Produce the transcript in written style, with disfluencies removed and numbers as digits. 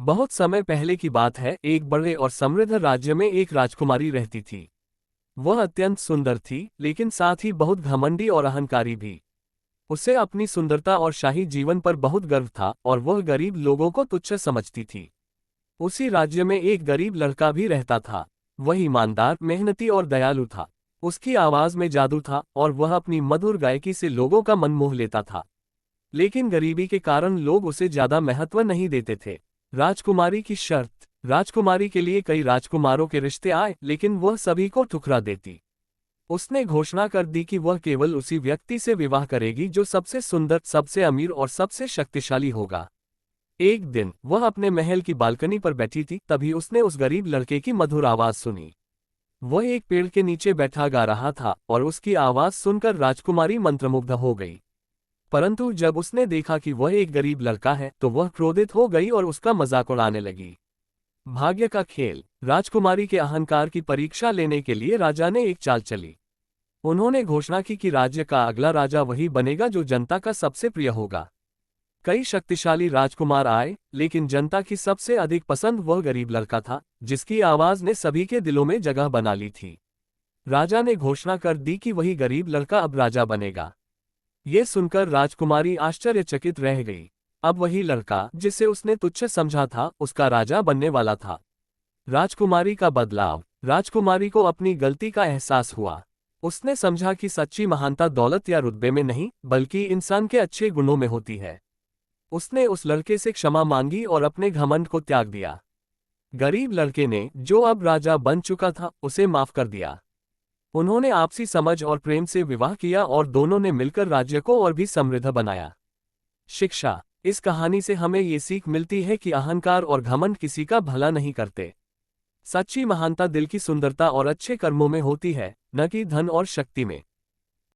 बहुत समय पहले की बात है, एक बड़े और समृद्ध राज्य में एक राजकुमारी रहती थी। वह अत्यंत सुंदर थी, लेकिन साथ ही बहुत घमंडी और अहंकारी भी। उसे अपनी सुंदरता और शाही जीवन पर बहुत गर्व था और वह गरीब लोगों को तुच्छ समझती थी। उसी राज्य में एक गरीब लड़का भी रहता था। वह ईमानदार, मेहनती और दयालु था। उसकी आवाज में जादू था और वह अपनी मधुर गायकी से लोगों का मन मोह लेता था। लेकिन गरीबी के कारण लोग उसे ज्यादा महत्व नहीं देते थे। राजकुमारी की शर्त। राजकुमारी के लिए कई राजकुमारों के रिश्ते आए, लेकिन वह सभी को ठुकरा देती। उसने घोषणा कर दी कि वह केवल उसी व्यक्ति से विवाह करेगी जो सबसे सुंदर, सबसे अमीर और सबसे शक्तिशाली होगा। एक दिन वह अपने महल की बालकनी पर बैठी थी, तभी उसने उस गरीब लड़के की मधुर आवाज सुनी। वह एक पेड़ के नीचे बैठा गा रहा था और उसकी आवाज सुनकर राजकुमारी मंत्रमुग्ध हो गई। परंतु जब उसने देखा कि वह एक गरीब लड़का है तो वह क्रोधित हो गई और उसका मजाक उड़ाने लगी। भाग्य का खेल। राजकुमारी के अहंकार की परीक्षा लेने के लिए राजा ने एक चाल चली। उन्होंने घोषणा की कि राज्य का अगला राजा वही बनेगा जो जनता का सबसे प्रिय होगा। कई शक्तिशाली राजकुमार आए, लेकिन जनता की सबसे अधिक पसंद वह गरीब लड़का था, जिसकी आवाज ने सभी के दिलों में जगह बना ली थी। राजा ने घोषणा कर दी कि वही गरीब लड़का अब राजा बनेगा। ये सुनकर राजकुमारी आश्चर्यचकित रह गई। अब वही लड़का, जिसे उसने तुच्छ समझा था, उसका राजा बनने वाला था। राजकुमारी का बदलाव। राजकुमारी को अपनी गलती का एहसास हुआ। उसने समझा कि सच्ची महानता दौलत या रुतबे में नहीं, बल्कि इंसान के अच्छे गुणों में होती है। उसने उस लड़के से क्षमा मांगी और अपने घमंड को त्याग दिया। गरीब लड़के ने, जो अब राजा बन चुका था, उसे माफ कर दिया। उन्होंने आपसी समझ और प्रेम से विवाह किया और दोनों ने मिलकर राज्य को और भी समृद्ध बनाया। शिक्षा। इस कहानी से हमें ये सीख मिलती है कि अहंकार और घमंड किसी का भला नहीं करते। सच्ची महानता दिल की सुंदरता और अच्छे कर्मों में होती है, न कि धन और शक्ति में।